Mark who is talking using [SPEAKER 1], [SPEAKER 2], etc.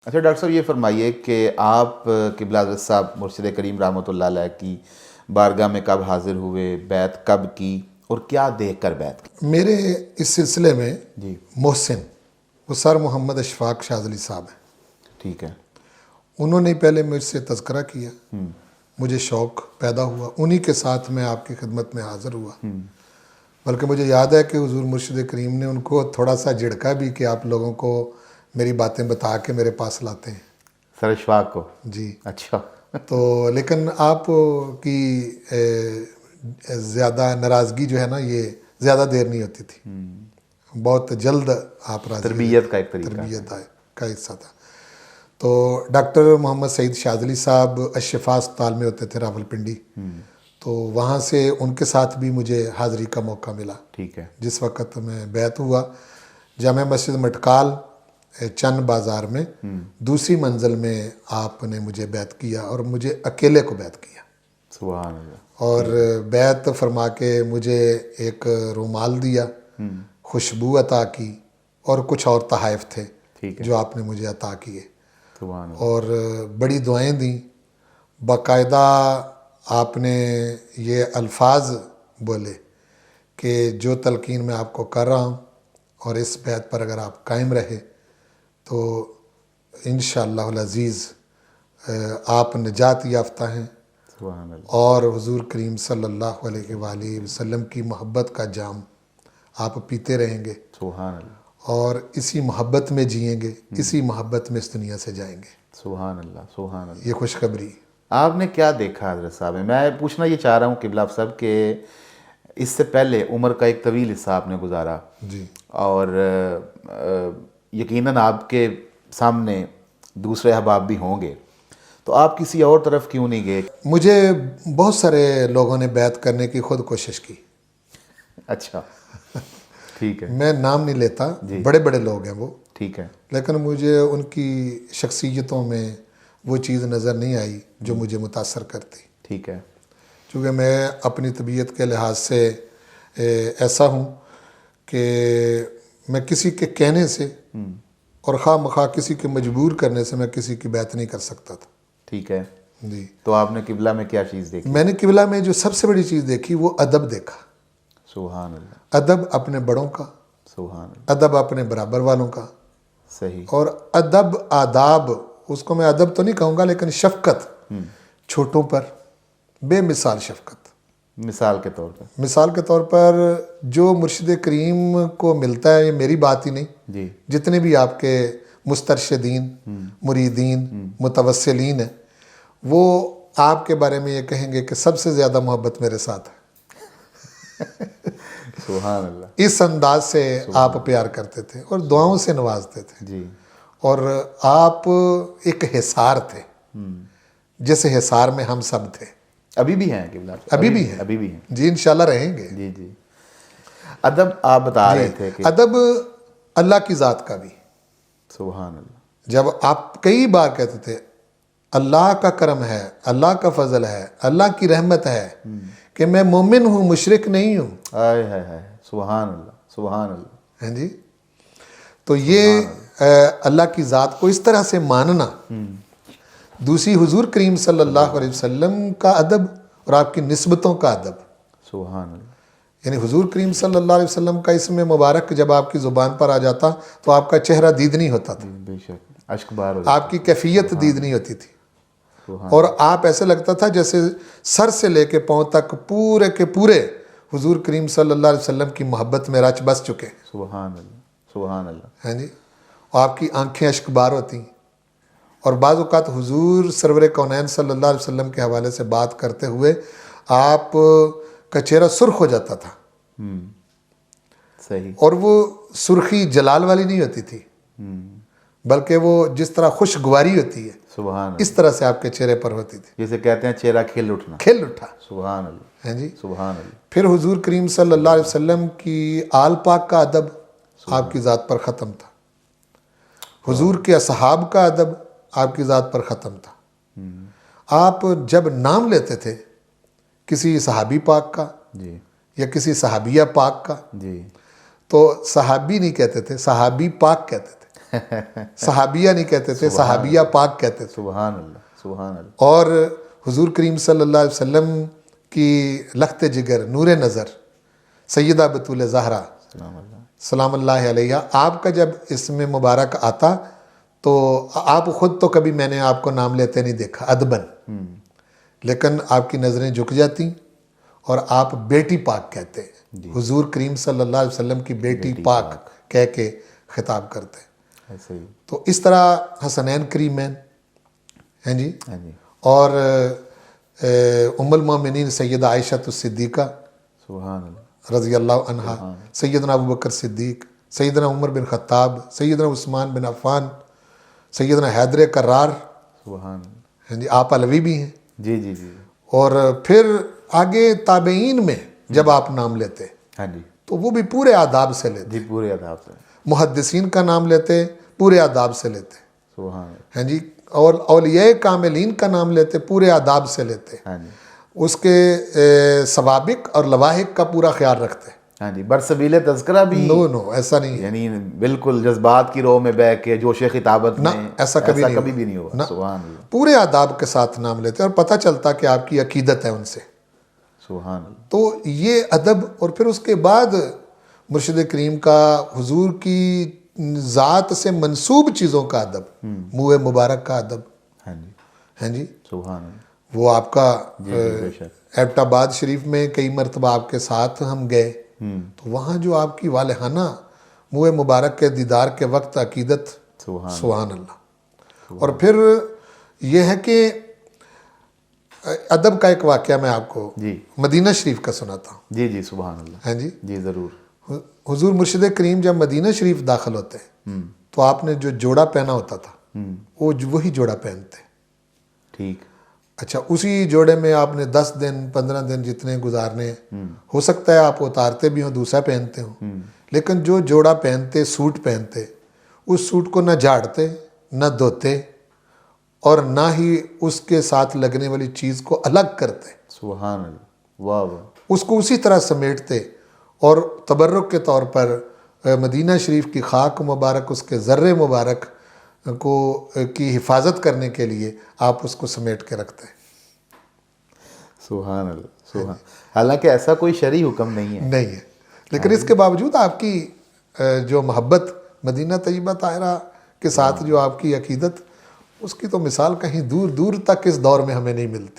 [SPEAKER 1] اچھا ڈاکٹر صاحب یہ فرمائیے کہ آپ قبلہ حضرت صاحب مرشد کریم رحمۃ اللہ علیہ کی بارگاہ میں کب حاضر ہوئے، بیعت کب کی اور کیا دیکھ کر بیعت کی؟
[SPEAKER 2] میرے اس سلسلے میں
[SPEAKER 1] جی
[SPEAKER 2] محسن وہ سر محمد اشفاق شاذلی صاحب ہیں،
[SPEAKER 1] ٹھیک ہے۔
[SPEAKER 2] انہوں نے پہلے مجھ سے تذکرہ کیا، مجھے شوق پیدا ہوا، انہی کے ساتھ میں آپ کی خدمت میں حاضر ہوا۔ بلکہ مجھے یاد ہے کہ حضور مرشد کریم نے ان کو تھوڑا سا جھڑکا بھی کہ آپ لوگوں کو میری باتیں بتا کے میرے پاس لاتے ہیں۔
[SPEAKER 1] سر اشفاق کو؟
[SPEAKER 2] جی
[SPEAKER 1] اچھا
[SPEAKER 2] تو لیکن آپ کی زیادہ ناراضگی جو ہے نا، یہ زیادہ دیر نہیں ہوتی تھی، بہت جلد آپ راضی
[SPEAKER 1] تربیت کا ایک طریقہ
[SPEAKER 2] تربیت کا حصہ تھا۔ تو ڈاکٹر محمد سعید شاذلی صاحب الشفا اسپتال میں ہوتے تھے راولپنڈی، تو وہاں سے ان کے ساتھ بھی مجھے حاضری کا موقع ملا۔
[SPEAKER 1] ٹھیک ہے۔
[SPEAKER 2] جس وقت میں بیعت ہوا جامع مسجد مٹکال چند بازار میں دوسری منزل میں آپ نے مجھے بیعت کیا اور مجھے اکیلے کو بیعت کیا،
[SPEAKER 1] سبحان اللہ۔
[SPEAKER 2] اور بیعت فرما کے مجھے ایک رومال دیا، خوشبو عطا کی اور کچھ اور تحائف تھے
[SPEAKER 1] ٹھیک ہے،
[SPEAKER 2] جو آپ نے مجھے عطا کیے،
[SPEAKER 1] سبحان اللہ۔
[SPEAKER 2] اور بڑی دعائیں دیں۔ باقاعدہ آپ نے یہ الفاظ بولے کہ جو تلقین میں آپ کو کر رہا ہوں اور اس بیعت پر اگر آپ قائم رہے تو انشاءاللہ العزیز آپ نجات یافتہ ہیں،
[SPEAKER 1] سبحان اللہ۔
[SPEAKER 2] اور حضور کریم صلی اللہ علیہ وآلہ وسلم کی محبت کا جام آپ پیتے رہیں گے،
[SPEAKER 1] سبحان اللہ،
[SPEAKER 2] اور اسی محبت میں جئیں گے، اسی محبت میں اس دنیا سے جائیں گے۔
[SPEAKER 1] سبحان اللہ، سبحان اللہ۔
[SPEAKER 2] یہ خوشخبری۔
[SPEAKER 1] آپ نے کیا دیکھا حضرت صاحب؟ میں پوچھنا یہ چاہ رہا ہوں قبلہ صاحب کہ اس سے پہلے عمر کا ایک طویل حصہ آپ نے گزارا،
[SPEAKER 2] جی
[SPEAKER 1] اور یقیناً آپ کے سامنے دوسرے احباب بھی ہوں گے، تو آپ کسی اور طرف کیوں نہیں گئے؟
[SPEAKER 2] مجھے بہت سارے لوگوں نے بیعت کرنے کی خود کوشش کی،
[SPEAKER 1] اچھا ٹھیک ہے،
[SPEAKER 2] میں نام نہیں لیتا، بڑے بڑے لوگ ہیں وہ،
[SPEAKER 1] ٹھیک ہے،
[SPEAKER 2] لیکن مجھے ان کی شخصیتوں میں وہ چیز نظر نہیں آئی جو مجھے متاثر کرتی،
[SPEAKER 1] ٹھیک ہے،
[SPEAKER 2] چونکہ میں اپنی طبیعت کے لحاظ سے ایسا ہوں کہ میں کسی کے کہنے سے اور خواہ مخواہ کسی کے مجبور کرنے سے میں کسی کی بیعت نہیں کر سکتا تھا۔
[SPEAKER 1] ٹھیک ہے۔
[SPEAKER 2] جی،
[SPEAKER 1] تو آپ نے قبلہ میں کیا چیز دیکھی؟
[SPEAKER 2] میں نے قبلہ میں جو سب سے بڑی چیز دیکھی وہ ادب دیکھا،
[SPEAKER 1] سبحان اللہ،
[SPEAKER 2] ادب اپنے بڑوں کا،
[SPEAKER 1] سبحان اللہ،
[SPEAKER 2] ادب اپنے برابر والوں کا،
[SPEAKER 1] صحیح،
[SPEAKER 2] اور ادب آداب، اس کو میں ادب تو نہیں کہوں گا لیکن شفقت چھوٹوں پر، بے مثال شفقت۔
[SPEAKER 1] مثال کے طور پر؟
[SPEAKER 2] مثال کے طور پر جو مرشد کریم کو ملتا ہے، یہ میری بات ہی نہیں،
[SPEAKER 1] جی،
[SPEAKER 2] جتنے بھی آپ کے مسترشدین، مریدین، متوسلین ہیں، وہ آپ کے بارے میں یہ کہیں گے کہ سب سے زیادہ محبت میرے ساتھ ہے۔
[SPEAKER 1] سبحان اللہ،
[SPEAKER 2] اس انداز سے آپ پیار کرتے تھے اور دعاؤں سے نوازتے تھے،
[SPEAKER 1] جی،
[SPEAKER 2] اور آپ ایک حصار تھے، جیسے حصار میں ہم سب تھے،
[SPEAKER 1] ابھی بھی ہیں قبلہ؟
[SPEAKER 2] ابھی بھی ہیں،
[SPEAKER 1] ابھی بھی ہیں،
[SPEAKER 2] جی انشاءاللہ رہیں گے۔
[SPEAKER 1] جی جی۔ ادب آپ بتا رہے تھے کہ
[SPEAKER 2] ادب اللہ کی ذات کا بھی،
[SPEAKER 1] سبحان اللہ،
[SPEAKER 2] جب آپ کئی بار کہتے تھے اللہ کا کرم ہے، اللہ کا فضل ہے، اللہ کی رحمت ہے کہ میں مومن ہوں، مشرک نہیں ہوں،
[SPEAKER 1] ہائے ہائے ہائے، سبحان اللہ، سبحان اللہ،
[SPEAKER 2] ہیں جی۔ تو یہ اللہ کی ذات کو اس طرح سے ماننا، دوسری حضور کریم صلی اللہ علیہ وسلم کا ادب اور آپ کی نسبتوں کا ادب،
[SPEAKER 1] سبحان اللہ،
[SPEAKER 2] یعنی حضور کریم صلی اللہ علیہ وسلم کا اسم مبارک جب آپ کی زبان پر آ جاتا تو آپ کا چہرہ دید نہیں ہوتا تھا،
[SPEAKER 1] بے شک، اشک بار ہو
[SPEAKER 2] آپ کی کیفیت دید نہیں ہوتی تھی،
[SPEAKER 1] سبحان،
[SPEAKER 2] اور آپ ایسے لگتا تھا جیسے سر سے لے کے پاؤں تک پورے کے پورے حضور کریم صلی اللہ علیہ وسلم کی محبت میں رچ بس چکے،
[SPEAKER 1] سبحان اللہ، سبحان اللہ،
[SPEAKER 2] ہیں جی، اور آپ کی آنکھیں اشک بار ہوتی، اور بعض اوقات حضور سرور کونین صلی اللہ علیہ وسلم کے حوالے سے بات کرتے ہوئے آپ کا چہرہ سرخ ہو جاتا تھا،
[SPEAKER 1] صحیح،
[SPEAKER 2] اور وہ سرخی جلال والی نہیں ہوتی تھی، بلکہ وہ جس طرح خوشگواری ہوتی ہے
[SPEAKER 1] سبحان اللہ،
[SPEAKER 2] اس طرح سے آپ کے چہرے پر ہوتی تھی،
[SPEAKER 1] جیسے کہتے ہیں چہرہ کھل اٹھنا،
[SPEAKER 2] کھل اٹھا،
[SPEAKER 1] سبحان اللہ،
[SPEAKER 2] ہیں جی۔
[SPEAKER 1] سبحان اللہ،
[SPEAKER 2] پھر حضور کریم صلی اللہ علیہ وسلم کی آل پاک کا ادب آپ کی ذات پر ختم تھا، حضور کے اصحاب کا ادب آپ کی ذات پر ختم تھا، آپ جب نام لیتے تھے کسی صحابی پاک کا
[SPEAKER 1] جی
[SPEAKER 2] یا کسی صحابیہ پاک کا
[SPEAKER 1] جی،
[SPEAKER 2] تو صحابی نہیں کہتے تھے، صحابی پاک کہتے تھے، صحابیہ نہیں کہتے تھے، صحابیہ پاک کہتے تھے.
[SPEAKER 1] سبحان اللہ، سبحان اللہ.
[SPEAKER 2] اور حضور کریم صلی اللہ علیہ وسلم کی لخت جگر، نور نظر، سیدہ بطول زہرا
[SPEAKER 1] سلام اللہ.
[SPEAKER 2] سلام اللہ علیہ، آپ کا جب اسم مبارک آتا تو آپ خود تو کبھی میں نے آپ کو نام لیتے نہیں دیکھا ادبن، لیکن آپ کی نظریں جھک جاتی اور آپ بیٹی پاک کہتے، حضور کریم صلی اللہ علیہ وسلم کی بیٹی پاک کہہ کے خطاب کرتے.
[SPEAKER 1] ایسے ہی.
[SPEAKER 2] تو اس طرح حسنین کریمین ہیں جی.
[SPEAKER 1] ہاں جی.
[SPEAKER 2] اور ام المومنین سیدہ عائشہ الصدیقہ
[SPEAKER 1] سبحان اللہ.
[SPEAKER 2] رضی اللہ عنہا، سیدنا ابو بکر صدیق، سیدنا عمر بن خطاب، سیدنا عثمان بن عفان، سیدنا حیدر کرار.
[SPEAKER 1] سبحان اللہ.
[SPEAKER 2] ہیں جی. آپ علوی بھی ہیں.
[SPEAKER 1] جی جی جی.
[SPEAKER 2] اور پھر آگے تابعین میں جب آپ نام لیتے
[SPEAKER 1] ہاں جی.
[SPEAKER 2] تو وہ بھی پورے آداب سے لیتے.
[SPEAKER 1] جی پورے آداب سے.
[SPEAKER 2] محدثین کا نام لیتے، پورے آداب سے لیتے.
[SPEAKER 1] سبحان اللہ.
[SPEAKER 2] ہیں جی. اور اولیاء کاملین کا نام لیتے، پورے آداب سے لیتے.
[SPEAKER 1] ہاں جی.
[SPEAKER 2] اس کے سوابق اور لواحق کا پورا خیال رکھتے.
[SPEAKER 1] ہاں جی. برسبیل تذکرہ بھی
[SPEAKER 2] نو ایسا نہیں ہے.
[SPEAKER 1] یعنی بالکل جذبات کی رو میں بہ کے جوش خطابت میں
[SPEAKER 2] ایسا کبھی
[SPEAKER 1] بھی نہیں ہوا. سبحان اللہ.
[SPEAKER 2] پورے آداب کے ساتھ نام لیتے اور پتہ چلتا کہ آپ کی عقیدت ہے ان سے.
[SPEAKER 1] سبحان اللہ.
[SPEAKER 2] تو یہ ادب. اور پھر اس کے بعد مرشد کریم کا حضور کی ذات سے منسوب چیزوں کا ادب، منہ مبارک کا ادب.
[SPEAKER 1] ہاں جی.
[SPEAKER 2] ہیں جی.
[SPEAKER 1] سبحان اللہ.
[SPEAKER 2] وہ آپ کا
[SPEAKER 1] بے شک.
[SPEAKER 2] ایبٹ آباد شریف میں کئی مرتبہ آپ کے ساتھ ہم گئے تو وہاں جو آپ کی والہانہ منہ مبارک کے دیدار کے وقت عقیدت، سبحان اللہ. اور پھر یہ ہے کہ ادب کا ایک واقعہ میں آپ کو
[SPEAKER 1] جی
[SPEAKER 2] مدینہ شریف کا سناتا ہوں.
[SPEAKER 1] جی جی. سبحان اللہ.
[SPEAKER 2] ہیں جی.
[SPEAKER 1] جی ضرور.
[SPEAKER 2] حضور مرشد کریم جب مدینہ شریف داخل ہوتے تو آپ نے جو جوڑا پہنا ہوتا تھا وہ وہی جوڑا پہنتے.
[SPEAKER 1] ٹھیک.
[SPEAKER 2] اچھا. اسی جوڑے میں آپ نے 10 دن 15 دن جتنے گزارنے، ہو سکتا ہے آپ اتارتے بھی ہوں، دوسرا پہنتے ہوں، لیکن جو جوڑا پہنتے، سوٹ پہنتے، اس سوٹ کو نہ جھاڑتے، نہ دھوتے، اور نہ ہی اس کے ساتھ لگنے والی چیز کو الگ کرتے.
[SPEAKER 1] سبحان اللہ. واہ واہ.
[SPEAKER 2] اس کو اسی طرح سمیٹتے اور تبرک کے طور پر مدینہ شریف کی خاک مبارک، اس کے ذرے مبارک کو کی حفاظت کرنے کے لیے آپ اس کو سمیٹ کے رکھتے ہیں.
[SPEAKER 1] سبحان اللہ. سبحان. حالانکہ ایسا کوئی شرعی حکم نہیں ہے.
[SPEAKER 2] نہیں ہے، لیکن اس کے باوجود آپ کی جو محبت مدینہ طیبہ طاہرہ کے ساتھ، جو آپ کی عقیدت، اس کی تو مثال کہیں دور دور تک اس دور میں ہمیں نہیں ملتی.